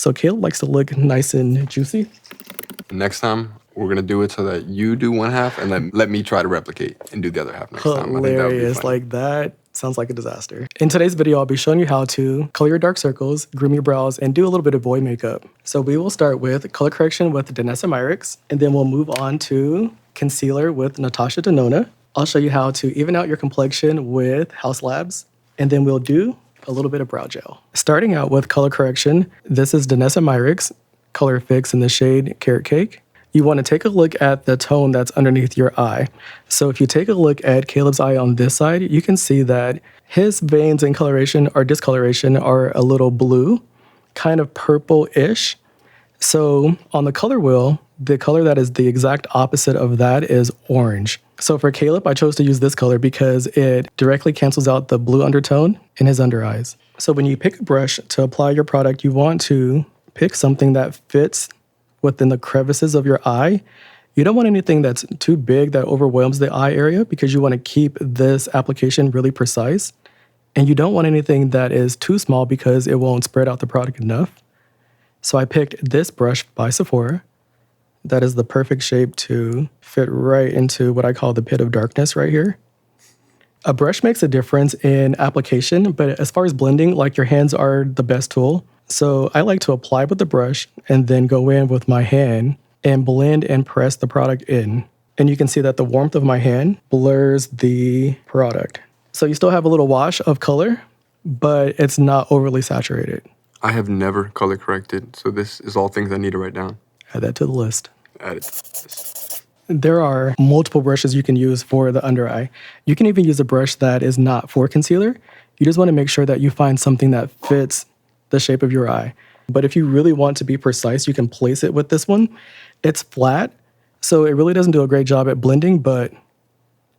So Kaleb likes to look nice and juicy. Next time, we're going to do it so that you do one half and then let me try to replicate and do the other half next time. I think that would be funny. Like that sounds like a disaster. In today's video, I'll be showing you how to color your dark circles, groom your brows, and do a little bit of boy makeup. So we will start with color correction with Danessa Myricks, and then we'll move on to concealer with Natasha Denona. I'll show you how to even out your complexion with House Labs, and then we'll do a little bit of brow gel. Starting out with color correction, this is Danessa Myricks Color Fix in the shade Carrot Cake. You want to take a look at the tone that's underneath your eye. So if you take a look at Kaleb's eye on this side, you can see that his veins and coloration or discoloration are a little blue, kind of purple-ish. So on the color wheel, the color that is the exact opposite of that is orange. So for Kaleb, I chose to use this color because it directly cancels out the blue undertone in his under eyes. So when you pick a brush to apply your product, you want to pick something that fits within the crevices of your eye. You don't want anything that's too big that overwhelms the eye area because you want to keep this application really precise. And you don't want anything that is too small because it won't spread out the product enough. So I picked this brush by Sephora. That is the perfect shape to fit right into what I call the pit of darkness right here. A brush makes a difference in application, but as far as blending, like your hands are the best tool. So I like to apply with the brush and then go in with my hand and blend and press the product in. And you can see that the warmth of my hand blurs the product. So you still have a little wash of color, but it's not overly saturated. I have never color corrected, so this is all things I need to write down. Add that to the list. Add it. There are multiple brushes you can use for the under eye. You can even use a brush that is not for concealer. You just want to make sure that you find something that fits the shape of your eye. But if you really want to be precise, you can place it with this one. It's flat, so it really doesn't do a great job at blending, but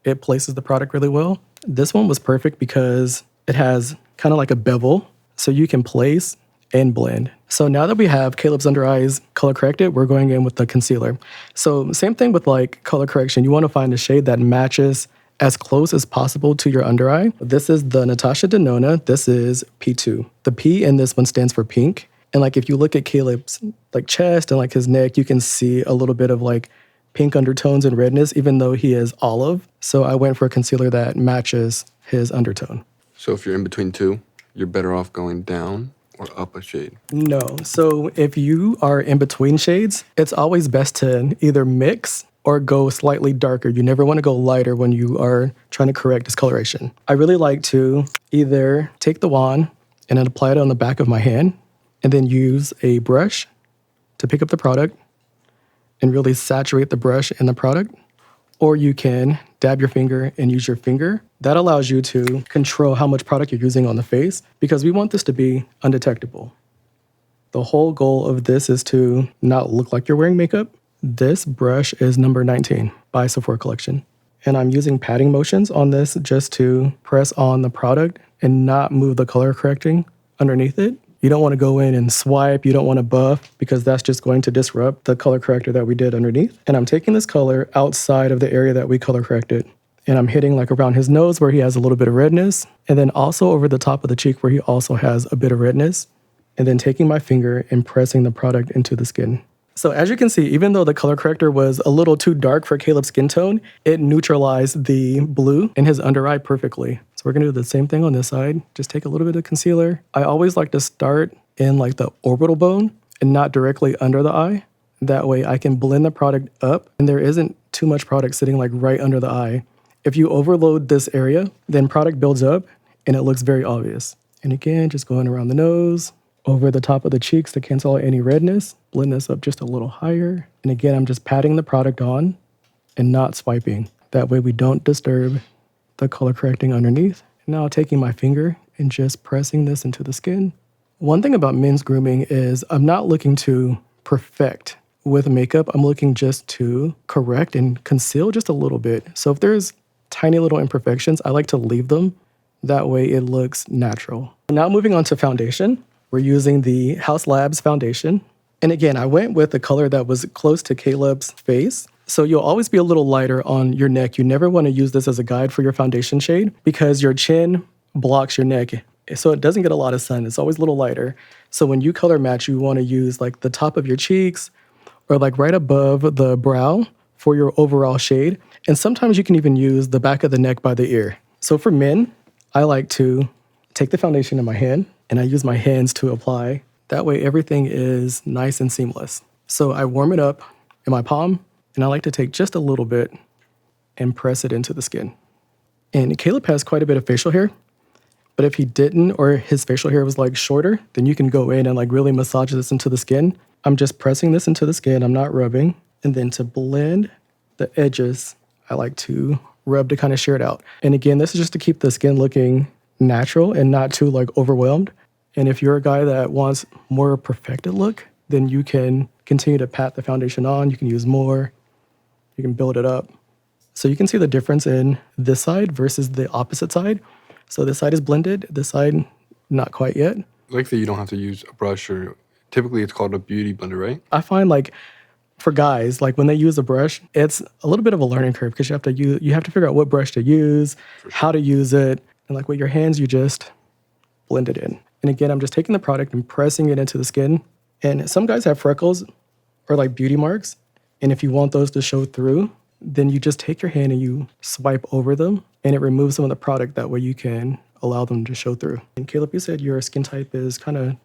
it places the product really well. This one was perfect because it has kind of like a bevel, so you can place and blend. So now that we have Kaleb's under eyes color corrected, we're going in with the concealer. So same thing with like color correction. You want to find a shade that matches as close as possible to your under eye. This is the Natasha Denona. This is P2. The P in this one stands for pink. And like if you look at Kaleb's like chest and like his neck, you can see a little bit of like pink undertones and redness, even though he is olive. So I went for a concealer that matches his undertone. So if you're in between two, you're better off going down or up a shade? No. So if you are in between shades, it's always best to either mix or go slightly darker. You never want to go lighter when you are trying to correct discoloration. I really like to either take the wand and then apply it on the back of my hand and then use a brush to pick up the product and really saturate the brush in the product. Or you can dab your finger and use your finger. That allows you to control how much product you're using on the face because we want this to be undetectable. The whole goal of this is to not look like you're wearing makeup. This brush is number 19 by Sephora Collection. And I'm using patting motions on this just to press on the product and not move the color correcting underneath it. You don't want to go in and swipe. You don't want to buff because that's just going to disrupt the color corrector that we did underneath. And I'm taking this color outside of the area that we color corrected. And I'm hitting like around his nose where he has a little bit of redness. And then also over the top of the cheek where he also has a bit of redness. And then taking my finger and pressing the product into the skin. So as you can see, even though the color corrector was a little too dark for Kaleb's skin tone, it neutralized the blue in his under eye perfectly. So we're gonna do the same thing on this side. Just take a little bit of concealer. I always like to start in like the orbital bone and not directly under the eye. That way I can blend the product up and there isn't too much product sitting like right under the eye. If you overload this area, then product builds up and it looks very obvious. And again, just going around the nose, over the top of the cheeks to cancel out any redness. Blend this up just a little higher. And again, I'm just patting the product on and not swiping. That way we don't disturb the color correcting underneath. Now taking my finger and just pressing this into the skin. One thing about men's grooming is I'm not looking to perfect with makeup. I'm looking just to correct and conceal just a little bit. So if there's tiny little imperfections, I like to leave them. That way it looks natural. Now moving on to foundation. We're using the House Labs foundation. And again, I went with a color that was close to Kaleb's face. So you'll always be a little lighter on your neck. You never want to use this as a guide for your foundation shade because your chin blocks your neck so it doesn't get a lot of sun. It's always a little lighter. So when you color match, you want to use like the top of your cheeks or like right above the brow for your overall shade. And sometimes you can even use the back of the neck by the ear. So for men, I like to take the foundation in my hand and I use my hands to apply. That way everything is nice and seamless. So I warm it up in my palm and I like to take just a little bit and press it into the skin. And Kaleb has quite a bit of facial hair, but if he didn't or his facial hair was like shorter, then you can go in and like really massage this into the skin. I'm just pressing this into the skin, I'm not rubbing. And then to blend the edges, I like to rub to kind of shear it out. And again, this is just to keep the skin looking natural and not too like overwhelmed. And if you're a guy that wants more perfected look, then you can continue to pat the foundation on. You can use more, you can build it up. So you can see the difference in this side versus the opposite side. So this side is blended, this side not quite yet. I like that you don't have to use a brush or typically it's called a beauty blender, right? I find like for guys, like when they use a brush, it's a little bit of a learning curve because you have to figure out what brush to use, how to use it, and like with your hands, you just blend it in. And again, I'm just taking the product and pressing it into the skin. And some guys have freckles or like beauty marks. And if you want those to show through, then you just take your hand and you swipe over them and it removes some of the product. That way you can allow them to show through. And Kaleb, you said your skin type is kind of...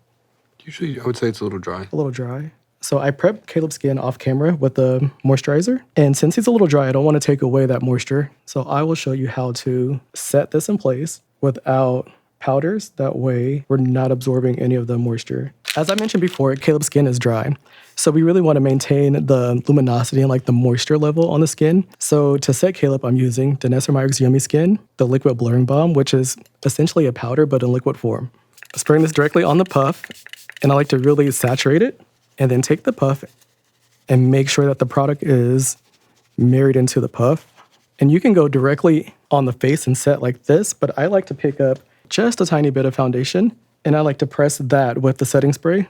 Usually I would say it's a little dry. A little dry. So I prep Kaleb's skin off camera with the moisturizer. And since he's a little dry, I don't want to take away that moisture. So I will show you how to set this in place without powders. That way we're not absorbing any of the moisture. As I mentioned before, Kaleb's skin is dry. So we really want to maintain the luminosity and like the moisture level on the skin. So to set Kaleb, I'm using Danessa Myricks Yummy Skin, the liquid blurring balm, which is essentially a powder, but in liquid form. Spraying this directly on the puff. And I like to really saturate it and then take the puff and make sure that the product is married into the puff. And you can go directly on the face and set like this, but I like to pick up just a tiny bit of foundation and I like to press that with the setting spray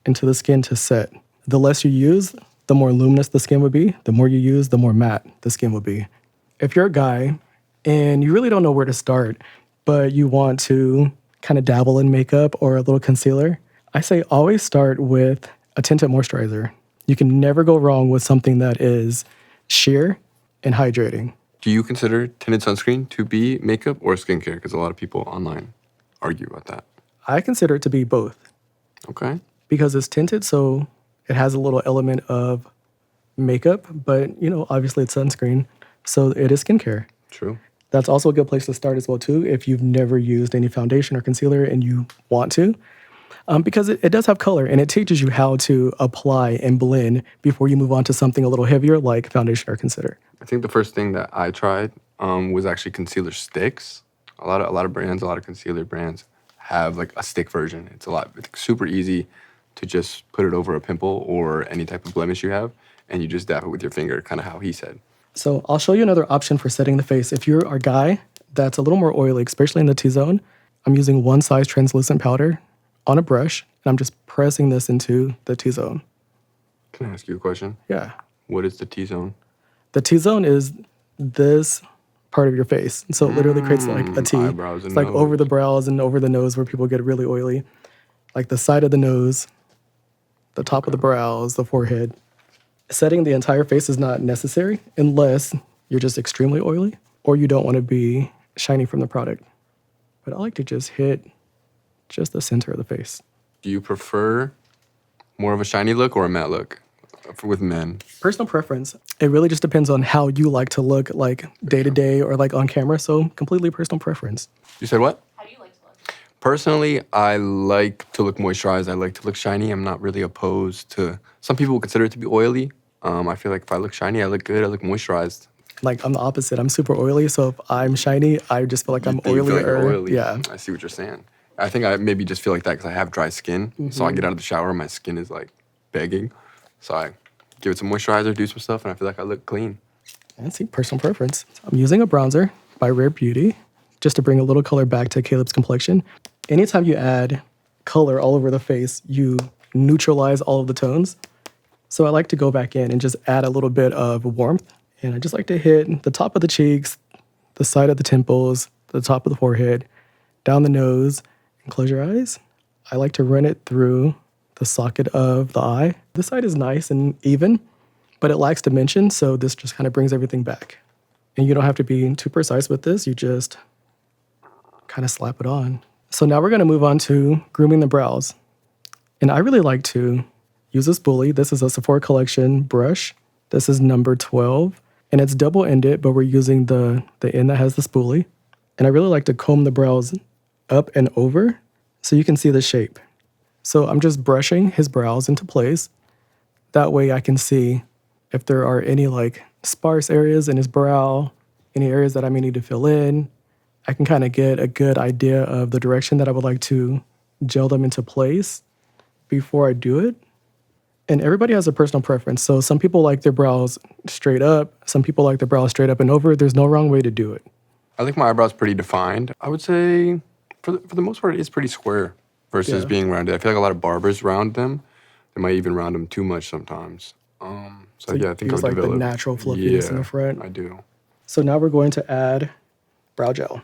into the skin to set. The less you use, the more luminous the skin would be. The more you use, the more matte the skin would be. If you're a guy and you really don't know where to start, but you want to kind of dabble in makeup or a little concealer, I say always start with a tinted moisturizer. You can never go wrong with something that is sheer and hydrating. Do you consider tinted sunscreen to be makeup or skincare? Because a lot of people online argue about that. I consider it to be both. Okay. Because it's tinted, so it has a little element of makeup, but you know, obviously it's sunscreen, so it is skincare. True. That's also a good place to start as well too, if you've never used any foundation or concealer and you want to. Because it does have color and it teaches you how to apply and blend before you move on to something a little heavier like foundation or concealer. I think the first thing that I tried was actually concealer sticks. A lot of brands, a lot of concealer brands have like a stick version. It's super easy to just put it over a pimple or any type of blemish you have, and you just dab it with your finger, kind of how he said. So I'll show you another option for setting the face. If you're a guy that's a little more oily, especially in the T-zone, I'm using one size translucent powder on a brush, and I'm just pressing this into the T-zone. Can I ask you a question? Yeah. What is the T-zone? The T-zone is this part of your face. So it literally creates like a T. Eyebrows and it's like nose. over the brows and over the nose where people get really oily. Like the side of the nose, the top of the brows, the forehead. Setting the entire face is not necessary unless you're just extremely oily or you don't want to be shiny from the product. But I like to just hit just the center of the face. Do you prefer more of a shiny look or a matte look with men? Personal preference. It really just depends on how you like to look like day to day or like on camera. So completely personal preference. You said what? How do you like to look? Personally, I like to look moisturized. I like to look shiny. I'm not really opposed to... Some people consider it to be oily. I feel like if I look shiny, I look good. I look moisturized. Like I'm the opposite. I'm super oily. So if I'm shiny, I just feel like I'm You feel like you're oilier. oily. Yeah. I see what you're saying. I think I maybe just feel like that because I have dry skin. So I get out of the shower and my skin is like begging. So I give it some moisturizer, do some stuff, and I feel like I look clean. I see, personal preference. I'm using a bronzer by Rare Beauty just to bring a little color back to Kaleb's complexion. Anytime you add color all over the face, you neutralize all of the tones. So I like to go back in and just add a little bit of warmth. And I just like to hit the top of the cheeks, the side of the temples, the top of the forehead, down the nose, Close your eyes. I like to run it through the socket of the eye. This side is nice and even, but it lacks dimension, so this just kind of brings everything back. And you don't have to be too precise with this. You just kind of slap it on. So now we're going to move on to grooming the brows. And I really like to use a spoolie. This is a Sephora Collection brush. This is number 12. And it's double-ended, but we're using the end that has the spoolie. And I really like to comb the brows up and over so you can see the shape. So I'm just brushing his brows into place. That way I can see if there are any like sparse areas in his brow, any areas that I may need to fill in. I can kind of get a good idea of the direction that I would like to gel them into place before I do it. And everybody has a personal preference. So some people like their brows straight up. Some people like their brows straight up and over. There's no wrong way to do it. I think my eyebrows pretty defined. I would say for the most part, it's pretty square versus being rounded. I feel like a lot of barbers round them. They might even round them too much sometimes. So yeah, I think I would like develop the natural fluffiness in the front. I do. So now we're going to add brow gel.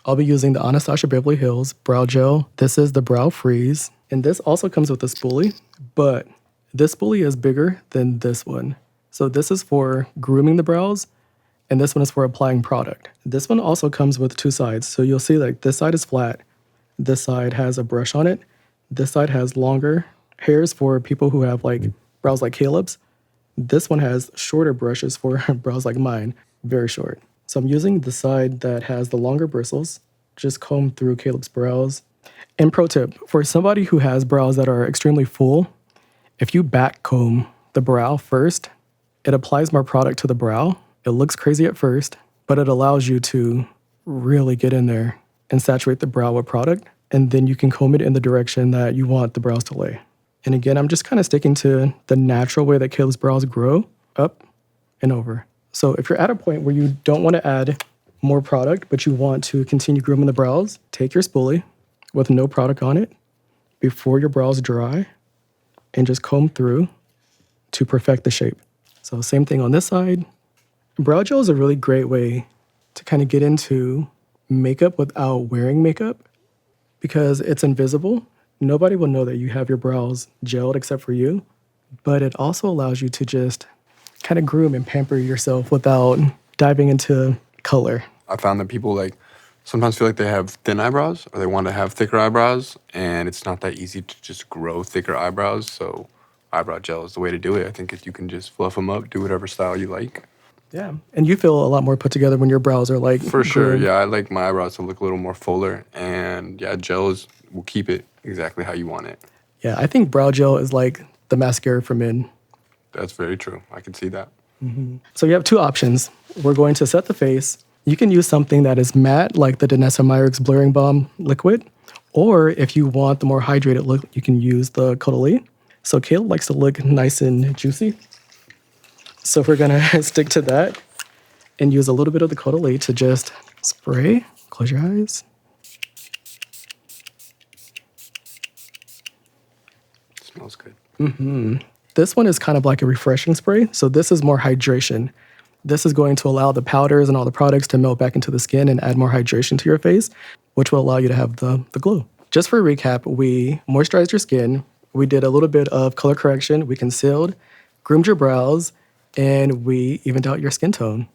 I'll be using the Anastasia Beverly Hills brow gel. This is the Brow Freeze. And this also comes with a spoolie, but this spoolie is bigger than this one. So this is for grooming the brows, and this one is for applying product. This one also comes with two sides. So you'll see like this side is flat. This side has a brush on it. This side has longer hairs for people who have like brows like Kaleb's. This one has shorter brushes for brows like mine, very short. So I'm using the side that has the longer bristles, just comb through Kaleb's brows. And pro tip, for somebody who has brows that are extremely full, if you back comb the brow first, it applies more product to the brow. It looks crazy at first, but it allows you to really get in there and saturate the brow with product. And then you can comb it in the direction that you want the brows to lay. And again, I'm just kind of sticking to the natural way that Kaleb's brows grow, up and over. So if you're at a point where you don't want to add more product, but you want to continue grooming the brows, take your spoolie with no product on it before your brows dry and just comb through to perfect the shape. So same thing on this side. Brow gel is a really great way to kind of get into makeup without wearing makeup because it's invisible. Nobody will know that you have your brows gelled except for you, but it also allows you to just kind of groom and pamper yourself without diving into color. I found that people like sometimes feel like they have thin eyebrows or they want to have thicker eyebrows, and it's not that easy to just grow thicker eyebrows. So eyebrow gel is the way to do it. I think if you can just fluff them up, do whatever style you like. Yeah, and you feel a lot more put together when your brows are like For sure, groomed. yeah. I like my eyebrows to look a little more fuller, and yeah, will keep it exactly how you want it. Yeah, I think brow gel is like the mascara for men. That's very true. I can see that. So you have two options. We're going to set the face. You can use something that is matte, like the Danessa Myricks Blurring Balm liquid. Or if you want the more hydrated look, you can use the Caudalie. So Kaleb likes to look nice and juicy. So we're gonna stick to that and use a little bit of the Caudalie to just spray. Close your eyes. Smells good. This one is kind of like a refreshing spray. So this is more hydration. This is going to allow the powders and all the products to melt back into the skin and add more hydration to your face, which will allow you to have the glow. Just for a recap, we moisturized your skin. We did a little bit of color correction. We concealed, groomed your brows, and we evened out your skin tone.